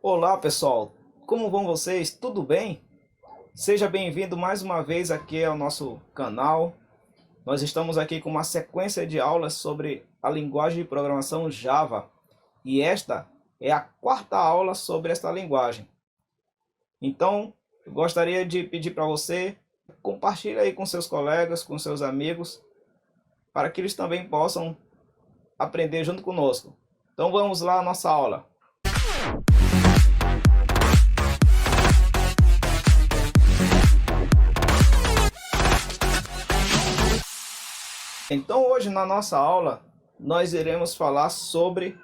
Olá pessoal, como vão vocês? Tudo bem? Seja bem-vindo mais uma vez aqui ao nosso canal. Nós estamos aqui com uma sequência de aulas sobre a linguagem de programação Java. E esta é a quarta aula sobre esta linguagem. Então, eu gostaria de pedir para você, compartilhe aí com seus colegas, com seus amigos, para que eles também possam aprender junto conosco. Então vamos lá à nossa aula. Então hoje na nossa aula nós iremos falar sobre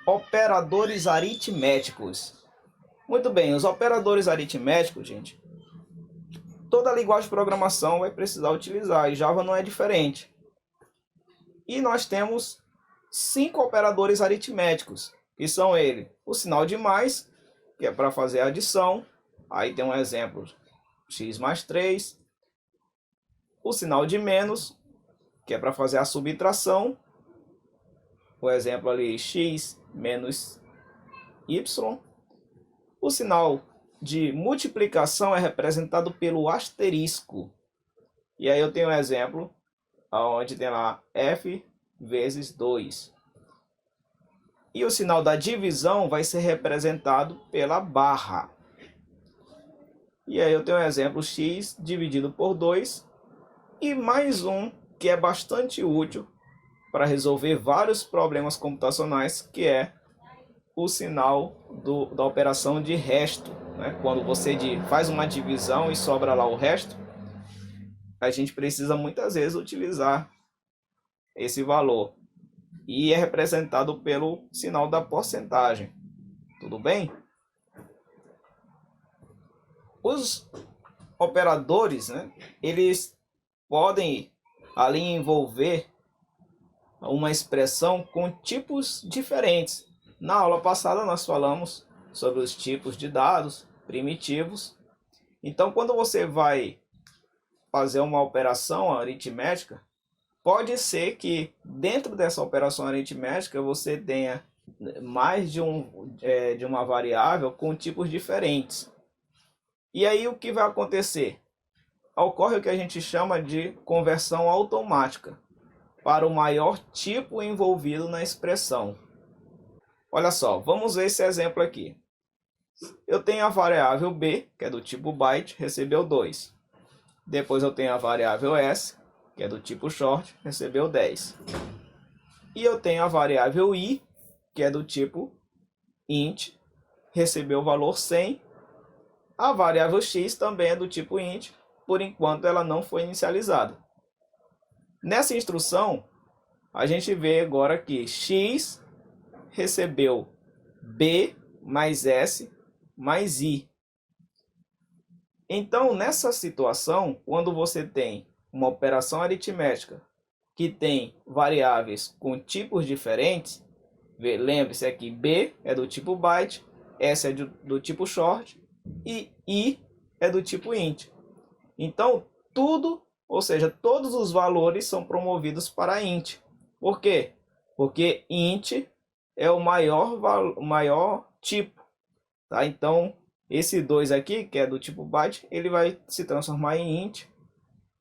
operadores aritméticos. Muito bem, os operadores aritméticos, gente, toda linguagem de programação vai precisar utilizar, e Java não é diferente. E nós temos 5 operadores aritméticos, que são ele, o sinal de mais, que é para fazer a adição, aí tem um exemplo, x mais 3, o sinal de menos, que é para fazer a subtração, o exemplo ali, x menos y. O sinal de multiplicação é representado pelo asterisco. E aí eu tenho um exemplo, onde tem lá f vezes 2. E o sinal da divisão vai ser representado pela barra. E aí eu tenho um exemplo, x dividido por 2. E mais um que é bastante útil para resolver vários problemas computacionais, que é o sinal da operação de resto, né? Quando você faz uma divisão e sobra lá o resto, a gente precisa muitas vezes utilizar esse valor. E é representado pelo sinal da porcentagem. Tudo bem? Os operadores, né, eles podem ali envolver uma expressão com tipos diferentes. Na aula passada nós falamos sobre os tipos de dados primitivos. Então, quando você vai fazer uma operação aritmética, pode ser que dentro dessa operação aritmética você tenha mais de uma variável com tipos diferentes. E aí o que vai acontecer? Ocorre o que a gente chama de conversão automática para o maior tipo envolvido na expressão. Olha só, vamos ver esse exemplo aqui. Eu tenho a variável b, que é do tipo byte, recebeu 2. Depois eu tenho a variável s, que é do tipo short, recebeu 10. E eu tenho a variável i, que é do tipo int, recebeu o valor 100. A variável x também é do tipo int, por enquanto ela não foi inicializada. Nessa instrução, a gente vê agora que x recebeu b mais s mais i. Então, nessa situação, quando você tem uma operação aritmética que tem variáveis com tipos diferentes, lembre-se aqui, b é do tipo byte, s é do tipo short e i é do tipo int. Então, ou seja, todos os valores são promovidos para int. Por quê? Porque int é o maior tipo. Tá? Então, esse 2 aqui, que é do tipo byte, ele vai se transformar em int.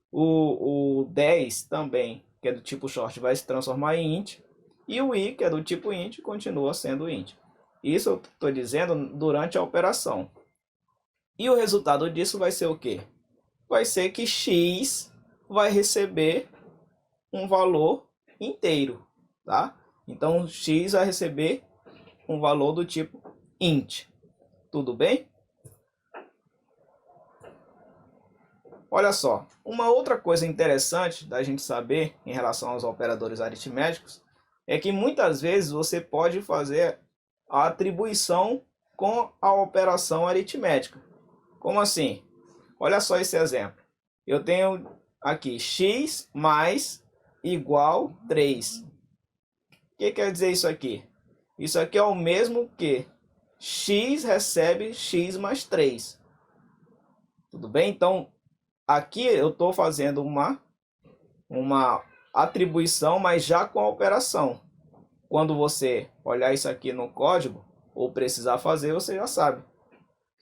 O 10 também, que é do tipo short, vai se transformar em int. E o i, que é do tipo int, continua sendo int. Isso eu estou dizendo durante a operação. E o resultado disso vai ser o quê? Vai ser que x vai receber um valor inteiro, tá? Então, x vai receber um valor do tipo int. Tudo bem? Olha só, uma outra coisa interessante da gente saber em relação aos operadores aritméticos é que muitas vezes você pode fazer a atribuição com a operação aritmética. Como assim? Olha só esse exemplo. Eu tenho aqui x mais igual 3. O que quer dizer isso aqui? Isso aqui é o mesmo que x recebe x mais 3. Tudo bem? Então, aqui eu estou fazendo uma atribuição, mas já com a operação. Quando você olhar isso aqui no código, ou precisar fazer, você já sabe.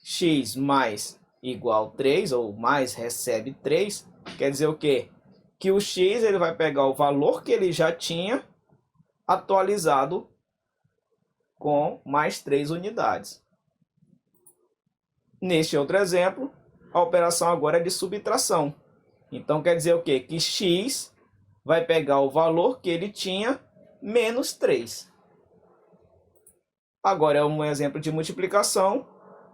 X mais igual 3, ou mais recebe 3, quer dizer o quê? Que o X ele vai pegar o valor que ele já tinha, atualizado com mais 3 unidades. Neste outro exemplo, a operação agora é de subtração. Então quer dizer o quê? Que X vai pegar o valor que ele tinha menos 3. Agora é um exemplo de multiplicação,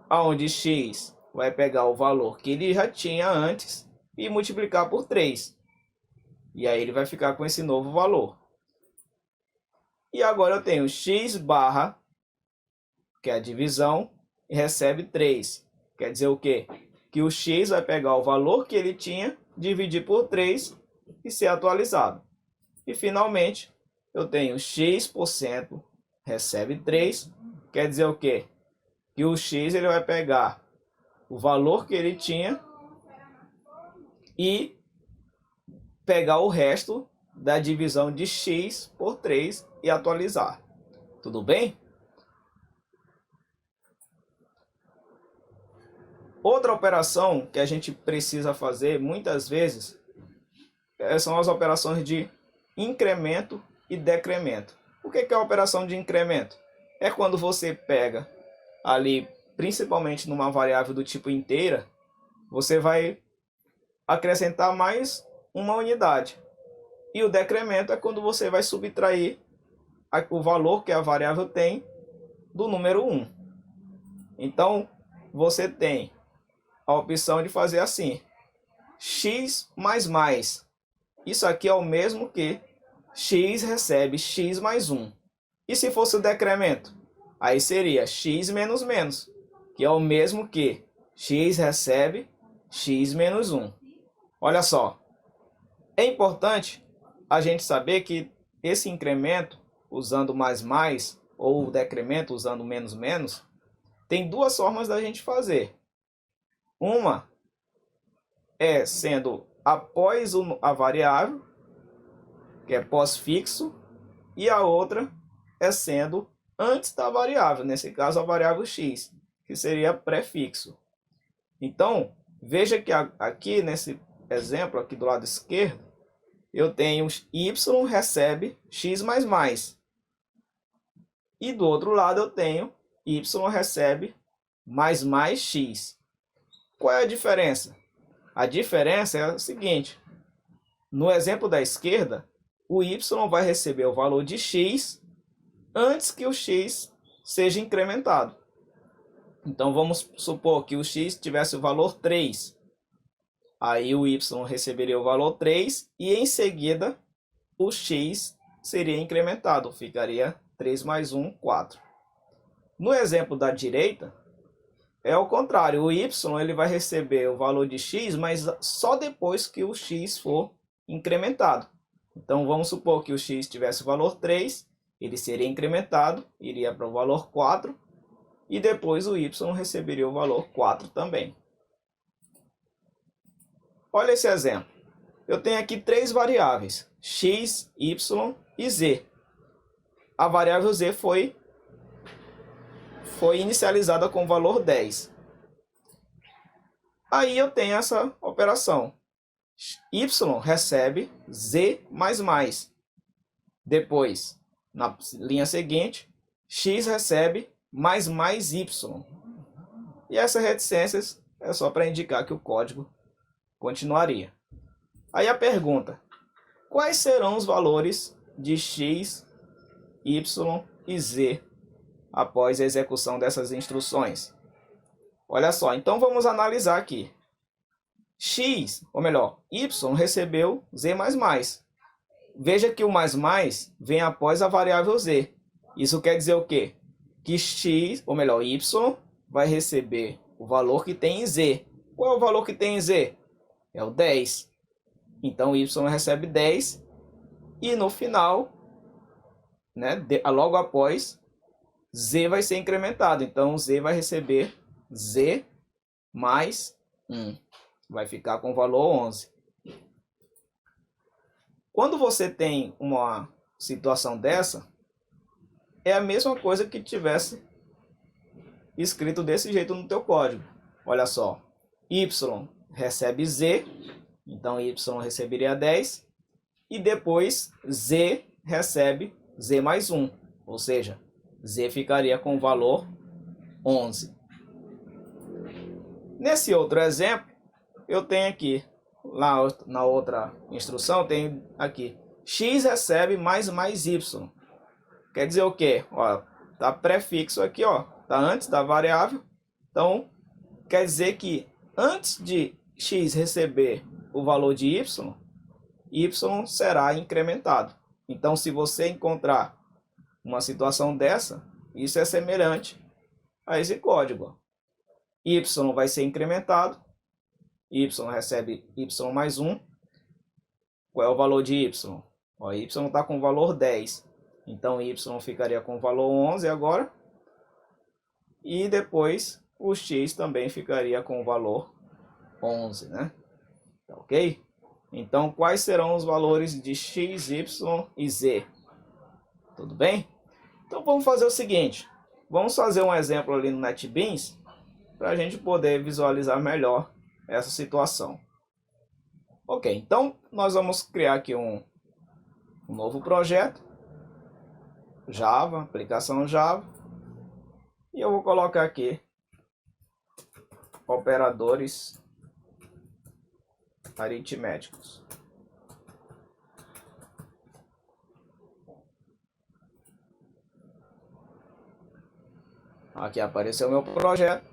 onde X vai pegar o valor que ele já tinha antes e multiplicar por 3. E aí ele vai ficar com esse novo valor. E agora eu tenho X barra, que é a divisão, e recebe 3. Quer dizer o quê? Que o X vai pegar o valor que ele tinha, dividir por 3 e ser atualizado. E finalmente, eu tenho X% recebe 3. Quer dizer o quê? Que o X ele vai pegar o valor que ele tinha e pegar o resto da divisão de X por 3 e atualizar. Tudo bem? Outra operação que a gente precisa fazer muitas vezes são as operações de incremento e decremento. O que é a operação de incremento? É quando você pega ali, principalmente numa variável do tipo inteira, você vai acrescentar mais uma unidade. E o decremento é quando você vai subtrair o valor que a variável tem do número 1. Então, você tem a opção de fazer assim: x mais mais. Isso aqui é o mesmo que x recebe x mais 1. E se fosse o decremento? Aí seria x menos menos, que é o mesmo que x recebe x menos 1. Olha só, é importante a gente saber que esse incremento, usando mais mais, ou o decremento, usando menos menos, tem duas formas da gente fazer. Uma é sendo após a variável, que é pós-fixo, e a outra é sendo antes da variável, nesse caso a variável x, que seria prefixo. Então, veja que aqui nesse exemplo, aqui do lado esquerdo, eu tenho y recebe x mais mais. E do outro lado eu tenho y recebe mais mais x. Qual é a diferença? A diferença é a seguinte: no exemplo da esquerda, o y vai receber o valor de x antes que o x seja incrementado. Então vamos supor que o x tivesse o valor 3. Aí o y receberia o valor 3 e em seguida o x seria incrementado, ficaria 3 mais 1, 4. No exemplo da direita, é o contrário, o y ele vai receber o valor de x, mas só depois que o x for incrementado. Então vamos supor que o x tivesse o valor 3, ele seria incrementado, iria para o valor 4, e depois o y receberia o valor 4 também. Olha esse exemplo. Eu tenho aqui três variáveis, x, y e z. A variável z foi inicializada com o valor 10. Aí eu tenho essa operação. Y recebe z mais mais. Depois, na linha seguinte, x recebe mais mais y. E essas reticências é só para indicar que o código continuaria. Aí a pergunta: quais serão os valores de x, y e z após a execução dessas instruções? Olha só, então vamos analisar aqui. X, ou melhor, y recebeu z mais mais. Veja que o mais mais vem após a variável z. Isso quer dizer o quê? Que x, ou melhor, y, vai receber o valor que tem em z. Qual é o valor que tem em z? É o 10. Então y recebe 10 e no final, né, logo após, z vai ser incrementado. Então z vai receber z mais 1. Vai ficar com o valor 11. Quando você tem uma situação dessa, é a mesma coisa que tivesse escrito desse jeito no teu código. Olha só, y recebe z, então y receberia 10, e depois z recebe z mais 1, ou seja, z ficaria com o valor 11. Nesse outro exemplo, eu tenho aqui, lá na outra instrução, tem aqui, x recebe mais y. Quer dizer o quê? Ó, tá prefixo aqui, ó, tá antes da variável. Então, quer dizer que antes de x receber o valor de y será incrementado. Então, se você encontrar uma situação dessa, isso é semelhante a esse código. Y vai ser incrementado, y recebe y mais 1. Qual é o valor de y? Ó, y está com o valor 10. Então, y ficaria com o valor 11 agora. E depois, o x também ficaria com o valor 11, né? Tá ok? Então, quais serão os valores de x, y e z? Tudo bem? Então, vamos fazer o seguinte. Vamos fazer um exemplo ali no NetBeans para a gente poder visualizar melhor essa situação. Ok, então nós vamos criar aqui um novo projeto. Java, aplicação Java. E eu vou colocar aqui operadores aritméticos. Aqui apareceu o meu projeto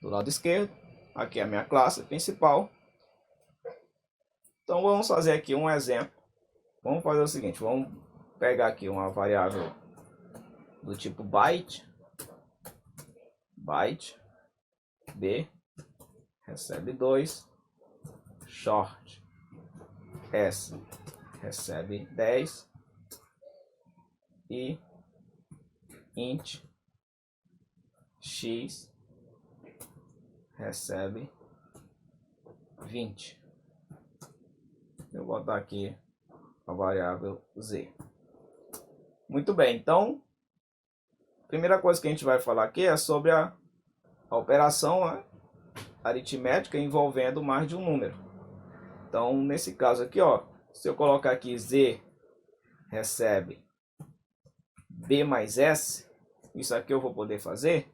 do lado esquerdo. Aqui é a minha classe principal. Então vamos fazer aqui um exemplo. Vamos fazer o seguinte, vamos pegar aqui uma variável do tipo byte. Byte b recebe 2, short s recebe 10 e int x recebe 20. Eu vou botar aqui a variável z. Muito bem, então a primeira coisa que a gente vai falar aqui é sobre a operação aritmética envolvendo mais de um número. Então, nesse caso aqui, ó, se eu colocar aqui z recebe b mais s, isso aqui eu vou poder fazer?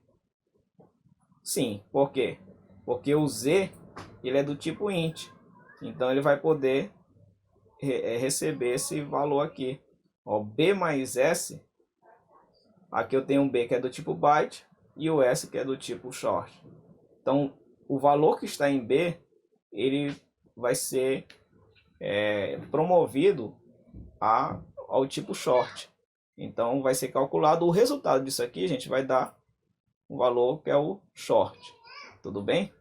Sim, por quê? Porque o z ele é do tipo int, então ele vai poder receber esse valor aqui. Ó, b mais s, aqui eu tenho um b que é do tipo byte e o s que é do tipo short. Então, o valor que está em b, ele vai ser promovido ao tipo short. Então, vai ser calculado o resultado disso aqui, a gente vai dar um valor que é o short. Tudo bem?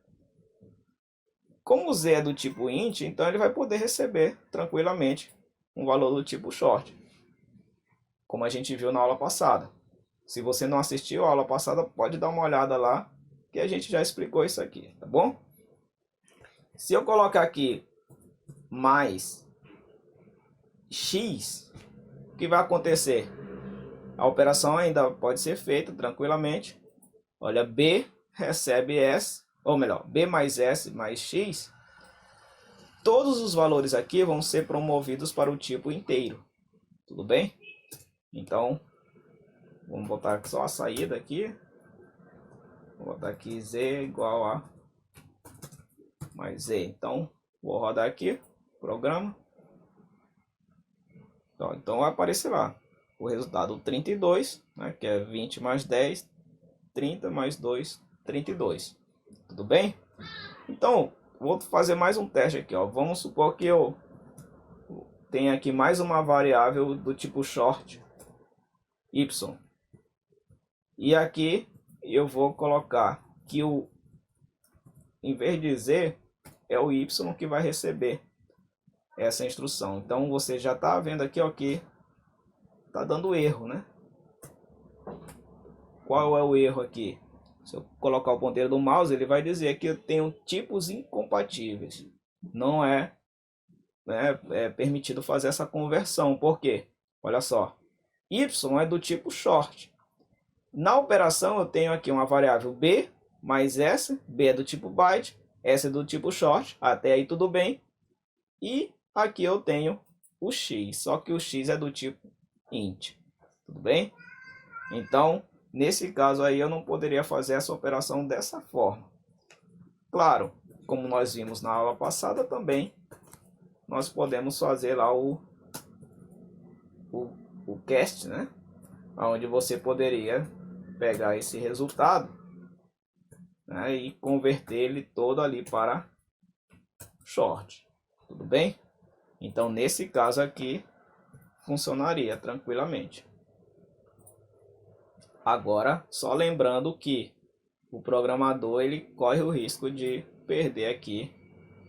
Como o z é do tipo int, então ele vai poder receber tranquilamente um valor do tipo short, como a gente viu na aula passada. Se você não assistiu a aula passada, pode dar uma olhada lá, que a gente já explicou isso aqui, tá bom? Se eu colocar aqui mais x, o que vai acontecer? A operação ainda pode ser feita tranquilamente. Olha, b recebe s, ou melhor, b mais s mais x. Todos os valores aqui vão ser promovidos para o tipo inteiro. Tudo bem? Então, vamos botar só a saída aqui. Vou botar aqui z igual a mais z. Então, vou rodar aqui o programa. Então vai aparecer lá o resultado 32, né, que é 20 mais 10, 30 mais 2, 32. Tudo bem? Então, vou fazer mais um teste aqui. Ó. Vamos supor que eu tenha aqui mais uma variável do tipo short y. E aqui eu vou colocar que em vez de z, é o y que vai receber essa instrução. Então você já está vendo aqui, ó, que está dando erro, né? Qual é o erro aqui? Se eu colocar o ponteiro do mouse, ele vai dizer que eu tenho tipos incompatíveis. Não é permitido fazer essa conversão. Por quê? Olha só. Y é do tipo short. Na operação eu tenho aqui uma variável b mais essa, b é do tipo byte, essa é do tipo short, até aí tudo bem. E aqui eu tenho o x, só que o x é do tipo int, tudo bem? Então, nesse caso aí eu não poderia fazer essa operação dessa forma. Claro, como nós vimos na aula passada também, nós podemos fazer lá o cast, né? Onde você poderia pegar esse resultado, né, e converter ele todo ali para short, tudo bem? Então, nesse caso aqui, funcionaria tranquilamente. Agora, só lembrando que o programador ele corre o risco de perder aqui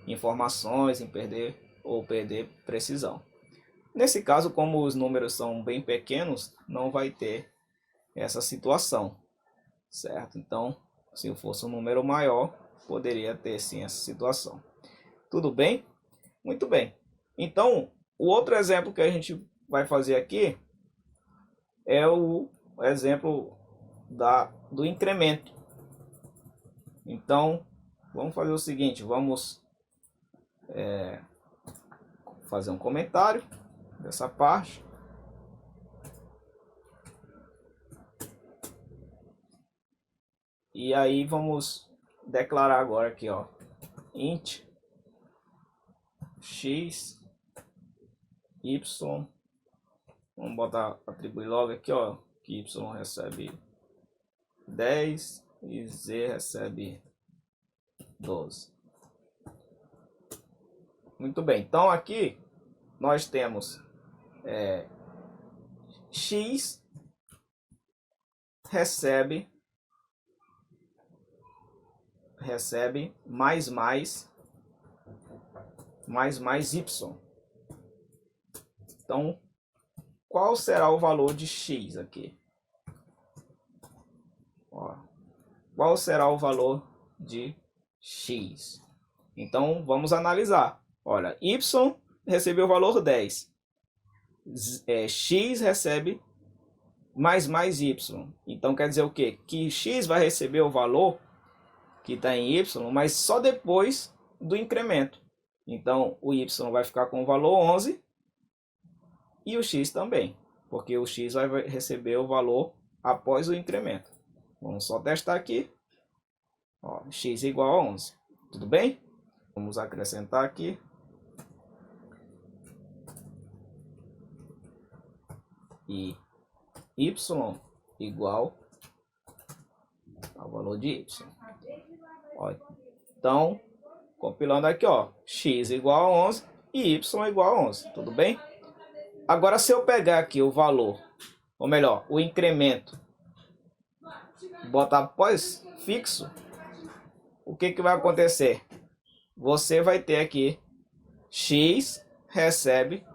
informações, perder precisão. Nesse caso, como os números são bem pequenos, não vai ter essa situação, certo? Então, se fosse um número maior, poderia ter sim essa situação. Tudo bem? Muito bem. Então, o outro exemplo que a gente vai fazer aqui é o exemplo do incremento. Então, vamos fazer o seguinte, vamos fazer um comentário dessa parte. E aí vamos declarar agora aqui, ó, int x, y, vamos botar, atribuir logo aqui, ó, que y recebe 10 e z recebe 12. Muito bem, então aqui nós temos x recebe mais y. Então, qual será o valor de x aqui? Ó, qual será o valor de x? Então, vamos analisar. Olha, y recebeu o valor 10. X recebe mais y. Então, quer dizer o quê? Que x vai receber o valor que está em y, mas só depois do incremento. Então, o y vai ficar com o valor 11 e o x também, porque o x vai receber o valor após o incremento. Vamos só testar aqui. Ó, x igual a 11. Tudo bem? Vamos acrescentar aqui. E y igual ao valor de y. Ó, então, compilando aqui, ó, x igual a 11 e y igual a 11. Tudo bem? Agora, se eu pegar aqui o valor, ou melhor, o incremento, botar após fixo, o que vai acontecer? Você vai ter aqui x recebe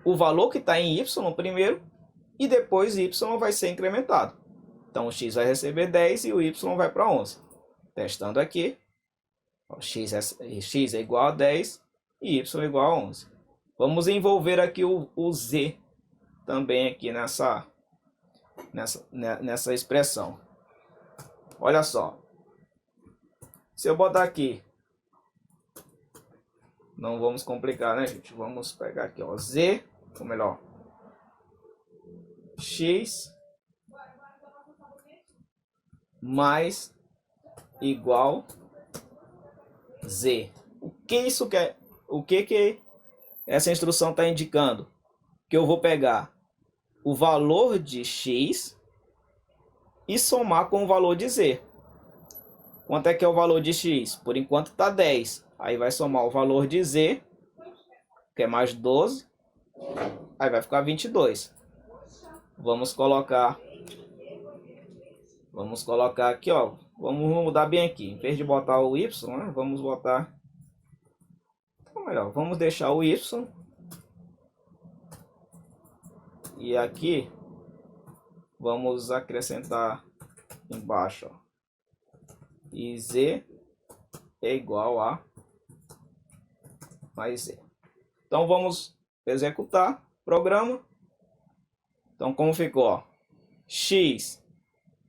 o valor que está em y primeiro e depois y vai ser incrementado. Então, o x vai receber 10 e o y vai para 11. Testando aqui, x é igual a 10 e y é igual a 11. Vamos envolver aqui o z também aqui nessa expressão. Olha só. Se eu botar aqui, não vamos complicar, né, gente? Vamos pegar aqui, ó, z, ou melhor, x mais igual z. O que isso quer? O que essa instrução está indicando? Que eu vou pegar o valor de x e somar com o valor de z. Quanto é que é o valor de x? Por enquanto está 10. Aí vai somar o valor de z, que é mais 12. Aí vai ficar 22. Vamos colocar aqui, ó. Vamos mudar bem aqui. Em vez de botar o y, né, vamos botar... Ou melhor, vamos deixar o y. E aqui, vamos acrescentar embaixo, ó. E z é igual a mais z. Então, vamos executar o programa. Então, como ficou? Ó, x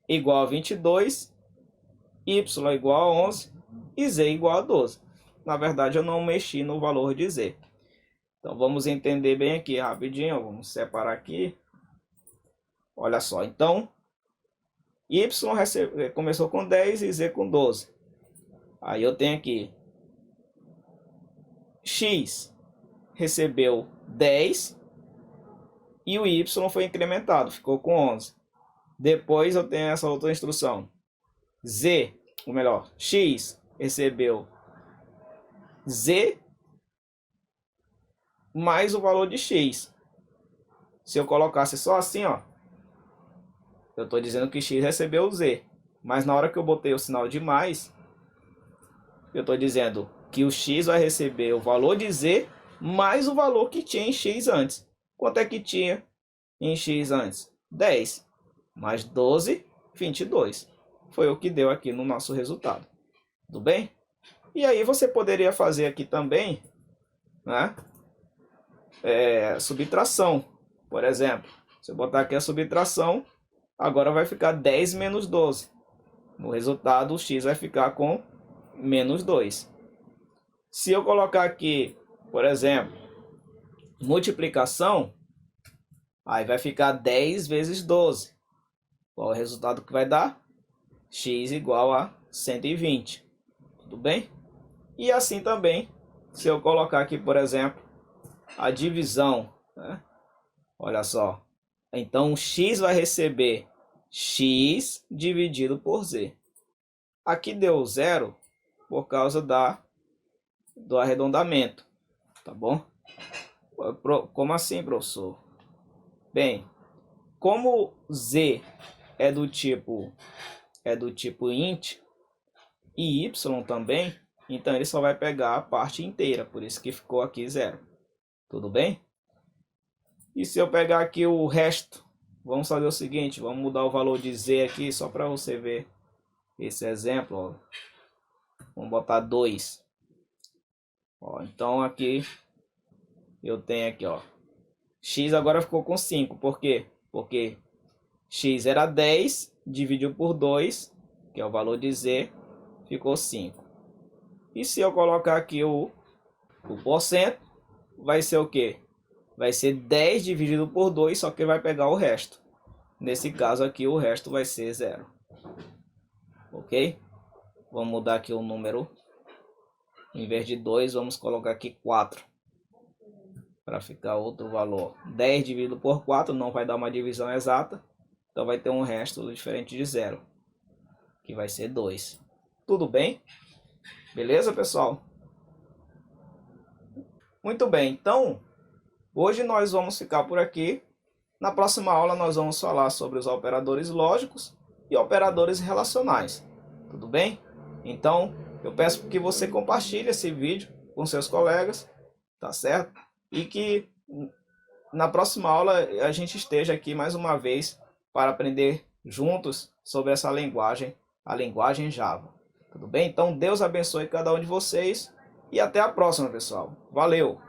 igual a 22, y igual a 11 e z igual a 12. Na verdade, eu não mexi no valor de z. Então, vamos entender bem aqui rapidinho. Vamos separar aqui. Olha só. Então, y começou com 10 e z com 12. Aí eu tenho aqui x recebeu 10 e o y foi incrementado, ficou com 11. Depois eu tenho essa outra instrução. Z, ou melhor, x recebeu z mais o valor de x. Se eu colocasse só assim, ó, eu estou dizendo que x recebeu z. Mas na hora que eu botei o sinal de mais, eu estou dizendo que o x vai receber o valor de z mais o valor que tinha em x antes. Quanto é que tinha em x antes? 10. Mais 12, 22. Foi o que deu aqui no nosso resultado. Tudo bem? E aí você poderia fazer aqui também, né? Subtração. Por exemplo, se eu botar aqui a subtração, agora vai ficar 10 menos 12. No resultado, o x vai ficar com menos 2. Se eu colocar aqui, por exemplo, multiplicação, aí vai ficar 10 vezes 12. Qual é o resultado que vai dar? X igual a 120. Tudo bem? E assim também, se eu colocar aqui, por exemplo, a divisão, né? Olha só. Então, x vai receber x dividido por z. Aqui deu 0 por causa do arredondamento. Tá bom? Como assim, professor? Bem, como z é do tipo int e y também, então ele só vai pegar a parte inteira, por isso que ficou aqui 0. Tudo bem? E se eu pegar aqui o resto, vamos fazer o seguinte, vamos mudar o valor de z aqui só para você ver esse exemplo. Ó. Vamos botar 2. Ó, então aqui eu tenho aqui, ó, x agora ficou com 5. Por quê? Porque x era 10, dividiu por 2, que é o valor de z, ficou 5. E se eu colocar aqui o porcento, vai ser o quê? Vai ser 10 dividido por 2, só que vai pegar o resto. Nesse caso aqui, o resto vai ser 0. Ok? Vamos mudar aqui o número. Em vez de 2, vamos colocar aqui 4. Para ficar outro valor. 10 dividido por 4 não vai dar uma divisão exata. Então vai ter um resto diferente de 0. Que vai ser 2. Tudo bem? Beleza, pessoal? Muito bem. Então, hoje nós vamos ficar por aqui. Na próxima aula nós vamos falar sobre os operadores lógicos e operadores relacionais. Tudo bem? Então, eu peço que você compartilhe esse vídeo com seus colegas, tá certo? E que na próxima aula a gente esteja aqui mais uma vez para aprender juntos sobre essa linguagem, a linguagem Java. Tudo bem? Então, Deus abençoe cada um de vocês e até a próxima, pessoal. Valeu!